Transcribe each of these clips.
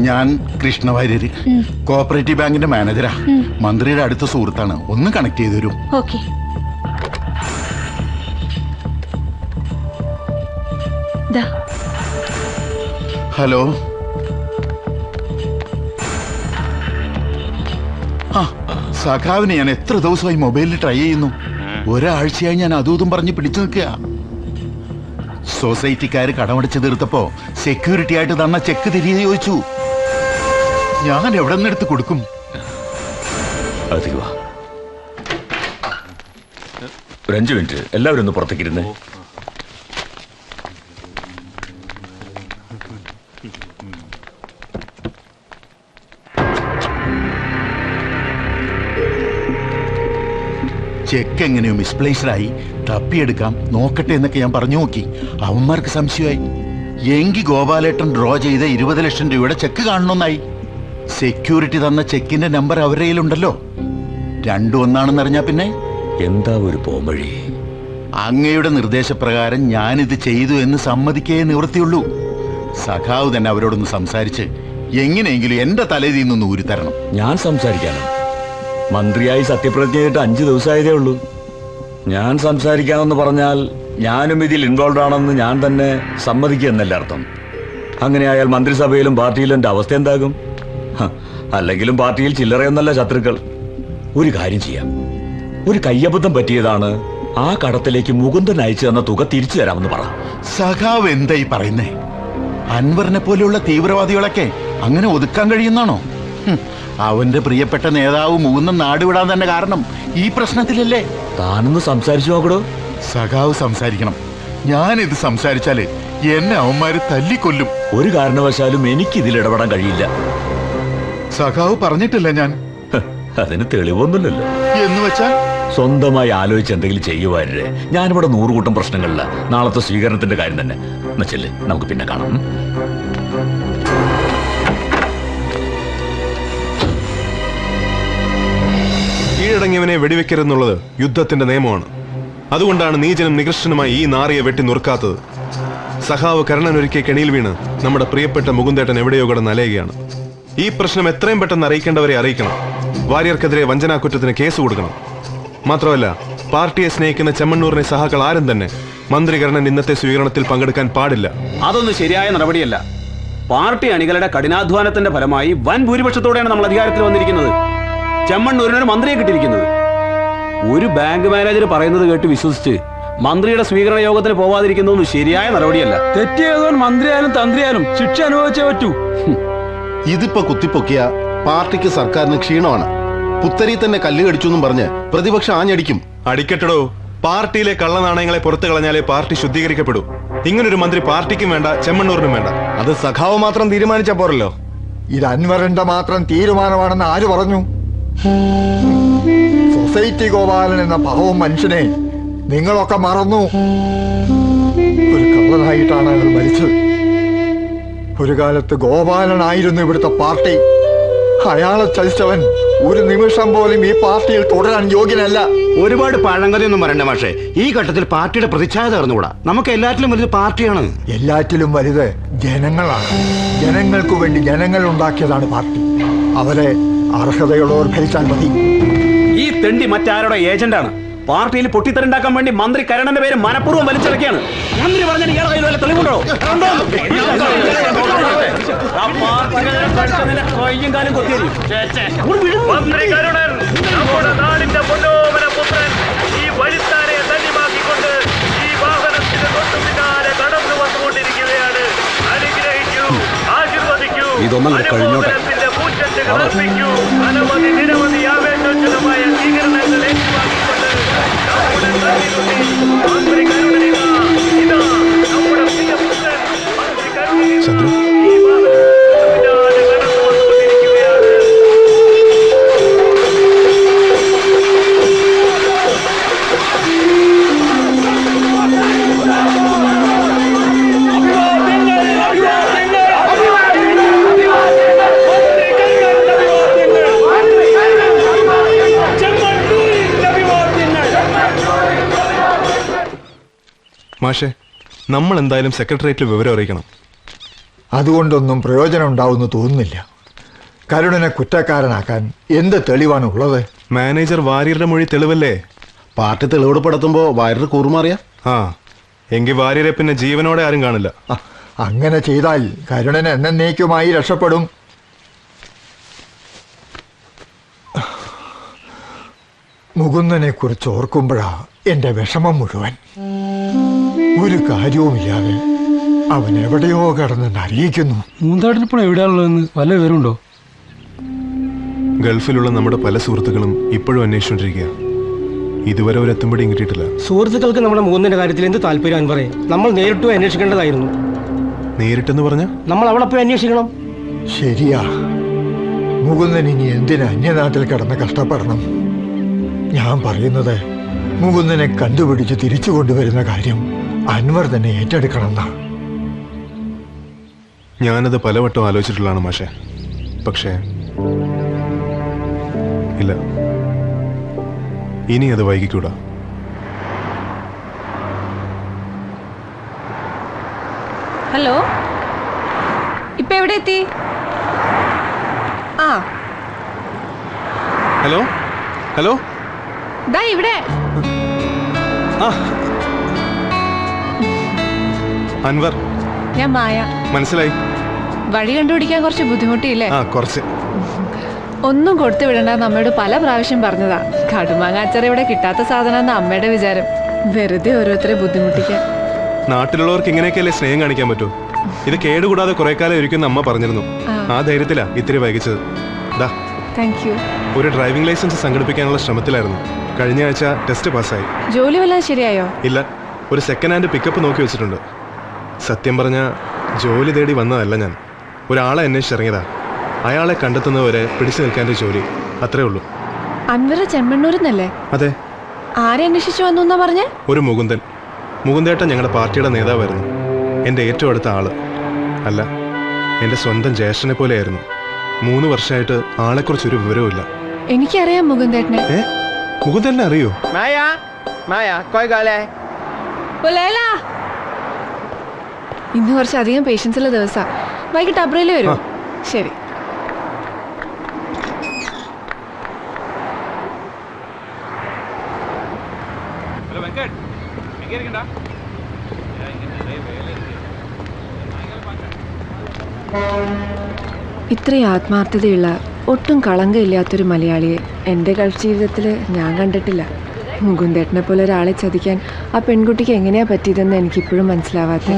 ഞാൻ കൃഷ്ണവാര്യര്, കോഓപ്പറേറ്റീവ് ബാങ്കിന്റെ മാനേജരാ. മന്ത്രിയുടെ അടുത്ത സുഹൃത്താണ്. ഒന്ന് കണക്ട് ചെയ്തു തരും. ഓക്കെ. ഹലോ. സഖാവിനെ ഞാൻ എത്ര ദിവസമായി മൊബൈലിൽ ട്രൈ ചെയ്യുന്നു. ഒരാഴ്ചയായി ഞാൻ അതും പറഞ്ഞ് പിടിച്ചു നിൽക്കുക. സൊസൈറ്റിക്കാര് കടമടച്ച് തീർത്തപ്പോ സെക്യൂരിറ്റി ആയിട്ട് തന്ന ചെക്ക് തിരികെ ചോദിച്ചു. ഞാൻ എവിടെ നിന്നെടുത്ത് കൊടുക്കും? ഒരു 5 മിനിറ്റ് എല്ലാവരും ഒന്ന് പുറത്തേക്കിരുന്നേ. ചെക്ക് എങ്ങനെയോ മിസ്പ്ലേസ്ഡായി, തപ്പിയെടുക്കാം നോക്കട്ടെ എന്നൊക്കെ ഞാൻ പറഞ്ഞു നോക്കി. അവന്മാർക്ക് സംശയമായി. എങ്കിൽ ഗോപാലേട്ടൻ ഡ്രോ ചെയ്ത 20 ലക്ഷം രൂപയുടെ ചെക്ക് കാണണമെന്നായി. സെക്യൂരിറ്റി തന്ന ചെക്കിന്റെ നമ്പർ അവരുടെ കയ്യിലുണ്ടല്ലോ. രണ്ടും ഒന്നാണെന്നറിഞ്ഞാ പിന്നെ എന്താ ഒരു പോംവഴി? അങ്ങയുടെ നിർദ്ദേശപ്രകാരം ഞാനിത് ചെയ്തു എന്ന് സമ്മതിക്കേ നിവൃത്തിയുള്ളൂ. സഖാവ് തന്നെ അവരോടൊന്ന് സംസാരിച്ച് എങ്ങനെയെങ്കിലും എന്റെ തലയിൽ നിന്നൊന്ന് ഊരിത്തരണം. ഞാൻ സംസാരിക്കാനോ? മന്ത്രിയായി സത്യപ്രതിജ്ഞ ചെയ്തിട്ട് 5 ദിവസമായതേ ഉള്ളൂ. ഞാൻ സംസാരിക്കാമെന്ന് പറഞ്ഞാൽ ഞാനും ഇതിൽ ഇൻവോൾവ് ആണെന്ന് ഞാൻ തന്നെ സമ്മതിക്കുക എന്നല്ല അർത്ഥം. അങ്ങനെയായാൽ മന്ത്രിസഭയിലും പാർട്ടിയിലും എൻ്റെ അവസ്ഥ എന്താകും? അല്ലെങ്കിലും പാർട്ടിയിൽ ചില്ലറയൊന്നല്ല ശത്രുക്കൾ. ഒരു കാര്യം ചെയ്യാം. ഒരു കയ്യബദ്ധം പറ്റിയതാണ്. ആ കടത്തിലേക്ക് മുകുന്ദൻ അയച്ചു തന്ന തുക തിരിച്ചു തരാമെന്ന് പറ. സഖാവ് എന്തായി പറയുന്നേ? അൻവറിനെ പോലെയുള്ള തീവ്രവാദികളൊക്കെ അങ്ങനെ ഒതുക്കാൻ കഴിയുന്നാണോ? അവന്റെ പ്രിയപ്പെട്ട നേതാവ് മുകുന്ദൻ നാടുവിടാൻ തന്നെ കാരണം ഈ പ്രശ്നത്തിലല്ലേ? താനൊന്ന് സംസാരിച്ചു നോക്കടോ. സഖാവ് സംസാരിക്കണം. ഞാനിത് സംസാരിച്ചാല് എന്നെ അവന്മാര് തല്ലിക്കൊല്ലും. ഒരു കാരണവശാലും എനിക്ക് ഇതിൽ ഇടപെടാൻ കഴിയില്ല. സഖാവ് പറഞ്ഞിട്ടില്ല ഞാൻ. അതിന് തെളിവൊന്നുമില്ലല്ലോ. എന്ന് വെച്ചാൽ സ്വന്തമായി ആലോചിച്ച് എന്തെങ്കിലും ചെയ്യുവാരേ. ഞാനിവിടെ 100 കൂട്ടം പ്രശ്നങ്ങളില്ല. നാളത്തെ സ്വീകരണത്തിന്റെ കാര്യം തന്നെ എന്നുവെച്ചല്ലേ, നമുക്ക് പിന്നെ കാണാം. കീഴടങ്ങിയവനെ വെടിവെക്കരുതെന്നുള്ളത് യുദ്ധത്തിന്റെ നിയമമാണ്. അതുകൊണ്ടാണ് നീചനും നികൃഷ്ടനുമായി ഈ നാറിയെ വെട്ടി നുറുക്കാത്തത്. സഖാവ് കരുണനൊരുക്കിയ കെണിയിൽ വീണ് നമ്മുടെ പ്രിയപ്പെട്ട മുകുന്ദേട്ടൻ എവിടെയോ കിടന്ന് അലയുകയാണ്. ഈ പ്രശ്നം എത്രയും പെട്ടെന്ന് അറിയിക്കേണ്ടവരെ അറിയിക്കണം. വാര്യർക്കെതിരെ വഞ്ചനാക്കുറ്റത്തിന് കേസ് കൊടുക്കണം. മാത്രമല്ല, പാർട്ടിയെ സ്നേഹിക്കുന്ന ചെമ്മണ്ണൂരിനെ സഹാക്കൾ ആരും തന്നെ മന്ത്രി കരുണൻ ഇന്നത്തെ സ്വീകരണത്തിൽ പങ്കെടുക്കാൻ പാടില്ല. അതൊന്നും ശരിയായ നടപടിയല്ല. പാർട്ടി അണികളുടെ കഠിനാധ്വാനത്തിന്റെ ഫലമായി വൻ ഭൂരിപക്ഷത്തോടെയാണ് നമ്മൾ അധികാരത്തിൽ വന്നിരിക്കുന്നത്. ചെമ്മണ്ണൂരിനൊരു മന്ത്രിയെ കിട്ടിയിരിക്കുന്നത്. ഒരു ബാങ്ക് മാനേജർ പറയുന്നത് കേട്ട് വിശ്വസിച്ച് മന്ത്രിയുടെ സ്വീകരണ യോഗത്തിന് പോവാതിരിക്കുന്നതൊന്നും ശരിയായ നടപടിയല്ല. തെറ്റിയതോൻ മന്ത്രിയായാലും തന്ത്രിയായാലും ശിക്ഷ അനുഭവിച്ചേ പറ്റൂ. ഇതിപ്പോ കുത്തിപ്പൊക്കിയ പാർട്ടിക്ക് സർക്കാരിന് ക്ഷീണമാണ്. പുത്തരി തന്നെ കല്ല് കടിച്ചു എന്നും പറഞ്ഞ് പ്രതിപക്ഷം ആഞ്ഞടിക്കും. അടിക്കട്ടടോ. പാർട്ടിയിലെ കള്ളനാണയങ്ങളെ പുറത്തു കളഞ്ഞാലേ പാർട്ടി ശുദ്ധീകരിക്കപ്പെടൂ. ഇങ്ങനൊരു മന്ത്രി പാർട്ടിക്കും വേണ്ട, ചെമ്മണ്ണൂരിനും വേണ്ട. അത് സഖാവ് മാത്രം തീരുമാനിച്ചാ പോരല്ലോ. ഇത് അൻവറിന്റെ മാത്രം തീരുമാനമാണെന്ന് ആര് പറഞ്ഞു? സൊസൈറ്റി ഗോപാലൻ എന്ന പാവം മനുഷ്യനെ നിങ്ങളൊക്കെ മറന്നു. ഒരു കള്ളനായിട്ടാണ് അയാൾ മരിച്ചത്. ഒരു കാലത്ത് ഗോപാലനായിരുന്നു ഇവിടുത്തെ പാർട്ടി. അയാളെ ചതിച്ചവൻ ഒരു നിമിഷം പോലും ഈ പാർട്ടിയിൽ തുടരാൻ യോഗ്യനല്ല. ഒരുപാട് പഴങ്കഥയൊന്നും പറയണ്ട മാഷേ. ഈ ഘട്ടത്തിൽ പാർട്ടിയുടെ പ്രതിച്ഛായ തകർന്നുകൂടാ. നമുക്ക് എല്ലാറ്റിലും വലുത് പാർട്ടിയാണ്. എല്ലാറ്റിലും വലുത് ജനങ്ങളാണ്. ജനങ്ങൾക്കു വേണ്ടി ജനങ്ങൾ ഉണ്ടാക്കിയതാണ് പാർട്ടി. അവരെ അർഹതയുള്ളവർ ഭരിച്ചാൽ മതി. ഈ തെണ്ടി മറ്റാരുടെ ഏജന്റാണ്. പാർട്ടിയിൽ പൊട്ടിത്തെറുണ്ടാക്കാൻ വേണ്ടി മന്ത്രി കരുണന്റെ പേര് മനഃപൂർവ്വം വലിച്ചിറക്കിയാണ്. മന്ത്രി പറഞ്ഞ ഇയാളെ കയ്യിൽ തെളിവുണ്ടോ? കയ്യും കാലും കൊത്തിയരി. മന്ത്രി കരുണൻ നമ്മുടെ നാടിന്റെ പൊന്നോമന പുത്രൻ ഈ വഴിത്താരെ ധന്യമാക്കിക്കൊണ്ട് ഈ വാഹനത്തിന്റെ തൊട്ടു പിന്നാലെ കടന്നു വന്നുകൊണ്ടിരിക്കുകയാണ്. അനുഗ്രഹിക്കൂ, ആശീർവദിക്കൂ, അനുമോദനത്തിന്റെ പൂച്ചെണ്ടുകൾ അർപ്പിക്കൂ. അനവധി നിരവധി ആവേശോജ്വലമായ സ്വീകരണങ്ങൾ ഏറ്റുവാങ്ങിക്കൊണ്ട് നമ്മുടെ മന്ത്രി കരുണൻ ഇതാ നമ്മുടെ പ്രിയ പുത്രൻ മന്ത്രി കരുണൻ ഈ വാഹനത്തിന്റെ പിന്നാലെ കടന്നു വന്നുകൊണ്ടിരിക്കുകയാണ്. മാഷെ, നമ്മൾ എന്തായാലും സെക്രട്ടേറിയറ്റിൽ വിവരം അറിയിക്കണം. അതുകൊണ്ടൊന്നും പ്രയോജനം ഉണ്ടാവുമെന്ന് തോന്നുന്നില്ല. കരുണനെ കുറ്റക്കാരനാക്കാൻ എന്ത് തെളിവാണ് ഉള്ളത്? മാനേജർ വാര്യരുടെ മൊഴി തെളിവല്ലേ? പാർട്ടി തെളിവെടുപ്പെടുത്തുമ്പോ വയറിൽ കൂറുമാറിയ ആ, എങ്കിൽ വാര്യരെ പിന്നെ ജീവനോടെ ആരും കാണില്ല. അങ്ങനെ ചെയ്താൽ കരുണൻ എന്നേക്കുമായി രക്ഷപ്പെടും. മുകുന്ദനെ കുറിച്ച് ഓർക്കുമ്പോഴാ എന്റെ വിഷമം മുഴുവൻ. ഒരു കാര്യവുമില്ലാതെ അവൻ എവിടെയോ കിടന്നെന്ന് അറിയിക്കുന്നു. മൂന്നാട്ടിനിപ്പോൾ എവിടെയാണുള്ളതെന്ന് വല്ല വിവരമുണ്ടോ? ഗൾഫിലുള്ള നമ്മുടെ പല സുഹൃത്തുക്കളും ഇപ്പോഴും അന്വേഷിച്ചുകൊണ്ടിരിക്കുക. ഇതുവരെ ഒരു എത്തുമ്പടിയും കിട്ടിയിട്ടില്ല. സുഹൃത്തുക്കൾക്ക് നമ്മുടെ മുകുന്ദന്റെ കാര്യത്തിൽ എന്ത് താല്പര്യം അൻവറേ? നമ്മൾ നേരിട്ട് പോയി അന്വേഷിക്കേണ്ടതായിരുന്നു. നേരിട്ടെന്ന് പറഞ്ഞ നമ്മൾ അവിടെ പോയി അന്വേഷിക്കണം. ശരിയാ, മുകുന്ദൻ ഇനി എന്തിന് അന്യനാട്ടിൽ കിടന്ന് കഷ്ടപ്പെടണം? ഞാൻ പറയുന്നത് മുകുന്ദനെ കണ്ടുപിടിച്ച് തിരിച്ചു കൊണ്ടുവരുന്ന കാര്യം അൻവർ തന്നെ ഏറ്റെടുക്കണമെന്നാ. ഞാനത് പലവട്ടം ആലോചിച്ചിട്ടുള്ളതാണ് മാഷെ. പക്ഷേ ഇല്ല, ഇനി അത് വൈകിക്കൂടാ. ഹലോ, ഇപ്പൊ എവിടെ എത്തി? ആ, ഹലോ ഹലോ, ദാ ഇവിടെ. അൻവർ. ഞാൻ മായ. മനസ്സിലായി. വഴി കണ്ടുപിടിക്കാൻ കുറച്ച് ബുദ്ധിമുട്ടിയില്ലേ? ആ, കുറച്ച്. ഒന്നും കൊടുത്തു വിടണ്ട നമ്മയോട് പല പ്രാവശ്യം പറഞ്ഞതാ. കടുമാങ്ങാച്ചറ ഇവിടെ കിട്ടാത്ത സാധനം അമ്മയുടെ വിചാരം. വെറുതെ ഓരോരുത്തരെ ബുദ്ധിമുട്ടിക്കാൻ. നാട്ടിലുള്ളവർക്ക് ഇങ്ങനെയൊക്കെയല്ലേ സ്നേഹം കാണിക്കാൻ പറ്റൂ. ഇത് കേടുകൂടാതെ കുറെ കാലം ഇരിക്കുന്ന അമ്മ പറഞ്ഞിരുന്നു. ആ ധൈര്യത്തിലാ ഇത്തിരി വൈകിച്ചത്. ദാ, താങ്ക് യു. ഒരു ഡ്രൈവിംഗ് ലൈസൻസ് സംഘടിപ്പിക്കാനുള്ള ശ്രമത്തിലായിരുന്നു. കഴിഞ്ഞ ആഴ്ച ടെസ്റ്റ് പാസ്സായി. ജോലി വല്ലതും ശരിയായോ? ഇല്ല, ഒരു സെക്കൻഡ് ഹാൻഡ് പിക്കപ്പ് നോക്കി വെച്ചിട്ടുണ്ട്. സത്യം പറഞ്ഞ ജോലി തേടി വന്നതല്ല ഞാൻ. ഒരാളെ അന്വേഷിച്ചിറങ്ങിയതാ. അയാളെ കണ്ടെത്തുന്നവരെ പിടിച്ചു നിൽക്കാൻ ജോലി, അത്രേ ഉള്ളൂ. അൻവർ ചെമ്മണ്ണൂരിന്നല്ലേ? അതെ. ആരെ അന്വേഷിച്ചു വന്നു എന്നാ പറഞ്ഞേ? ഒരു മുകുന്ദൻ. മുകുന്ദേട്ടൻ ഞങ്ങളുടെ പാർട്ടിയുടെ നേതാവായിരുന്നു. എൻ്റെ ഏറ്റവും അടുത്ത ആള്. അല്ല, എൻ്റെ സ്വന്തം ജ്യേഷ്ഠനെ പോലെയായിരുന്നു. 3 വർഷമായിട്ട് ആളെക്കുറിച്ചൊരു വിവരവുമില്ല. എനിക്കറിയാം മുകുന്ദേട്ടനെ. മുകുന്ദേട്ടനെ അറിയോ? ഇന്ന് കുറച്ചധികം പേഷ്യൻസ് ഉള്ള ദിവസാ. വൈകിട്ട് അബ്രയിൽ വരും. ശരി. ഇത്രയും ആത്മാർത്ഥതയുള്ള, ഒട്ടും കളങ്കമില്ലാത്തൊരു മലയാളിയെ എൻ്റെ ഗൾഫ് ജീവിതത്തിൽ ഞാൻ കണ്ടിട്ടില്ല. മുകുന്ദേട്ടനെ പോലെ ഒരാളെ ചതിക്കാൻ ആ പെൺകുട്ടിക്ക് എങ്ങനെയാ പറ്റിയതെന്ന് എനിക്കിപ്പോഴും മനസ്സിലാവാത്ത.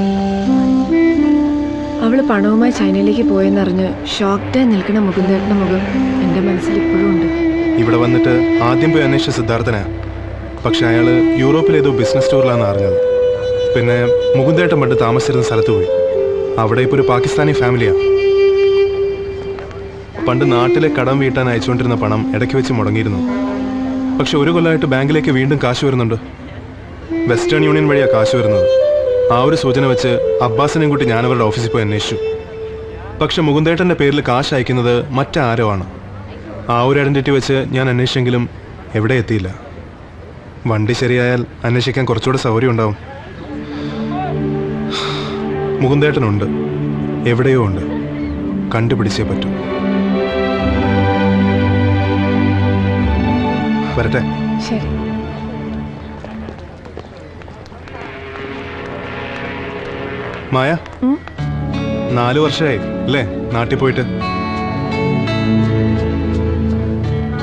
അവള് പണവുമായി ചൈനയിലേക്ക് പോയെന്നറിഞ്ഞ് ഷോക്ക്ഡായി നിൽക്കുന്ന മുകുന്ദേട്ടൻ്റെ മുഖം എൻ്റെ മനസ്സിൽ ഇപ്പോഴും ഉണ്ട്. ഇവിടെ വന്നിട്ട് ആദ്യം പോയി അന്വേഷിച്ച സിദ്ധാർത്ഥനാ. പക്ഷെ അയാള് യൂറോപ്പിലേതോ ബിസിനസ് ടൂറിലാണെന്ന് അറിഞ്ഞത്. പിന്നെ മുകുന്ദേട്ടൻ പണ്ട് താമസിച്ചിരുന്ന സ്ഥലത്ത് പോയി. അവിടെ ഇപ്പോൾ ഒരു പാകിസ്ഥാനി ഫാമിലിയാ. പണ്ട് നാട്ടിലെ കടം വീട്ടാൻ അയച്ചുകൊണ്ടിരുന്ന പണം ഇടയ്ക്ക് വെച്ച് മുടങ്ങിയിരുന്നു. പക്ഷെ 1 കൊല്ലമായിട്ട് ബാങ്കിലേക്ക് വീണ്ടും കാശ് വരുന്നുണ്ട്. വെസ്റ്റേൺ യൂണിയൻ വഴിയാണ് കാശ് വരുന്നത്. ആ ഒരു സൂചന വെച്ച് അബ്ബാസിനെയും കൂട്ടി ഞാനവരുടെ ഓഫീസിൽ പോയി അന്വേഷിച്ചു. പക്ഷെ മുകുന്ദേട്ടൻ്റെ പേരിൽ കാശ് അയക്കുന്നത് മറ്റാരോ ആണ്. ആ ഒരു ഐഡന്റിറ്റി വെച്ച് ഞാൻ അന്വേഷിച്ചെങ്കിലും എവിടെ എത്തിയില്ല. വണ്ടി ശരിയായാൽ അന്വേഷിക്കാൻ കുറച്ചുകൂടെ സൗകര്യം ഉണ്ടാവും. മുകുന്ദേട്ടനുണ്ട്, എവിടെയോ ഉണ്ട്. കണ്ടുപിടിച്ചേ പറ്റൂ. വരട്ടെ. ശരി. മായ, 4 വർഷമായി അല്ലേ നാട്ടിൽ പോയിട്ട്?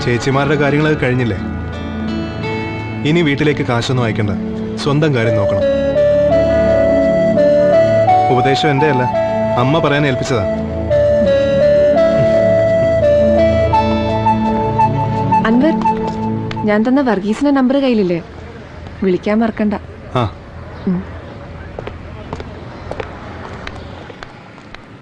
ചേച്ചിമാരുടെ കാര്യങ്ങളൊക്കെ കഴിഞ്ഞില്ലേ? ഇനി വീട്ടിലേക്ക് കാശൊന്നും അയക്കണ്ട, സ്വന്തം കാര്യം നോക്കണം. ഉപദേശം എൻ്റെ അല്ല, അമ്മ പറയാൻ ഏൽപ്പിച്ചതാ. അൻവർ, ഞാൻ തന്ന വർഗീസിന്റെ നമ്പർ കയ്യിലില്ലേ? വിളിക്കാൻ മറക്കണ്ട. ആ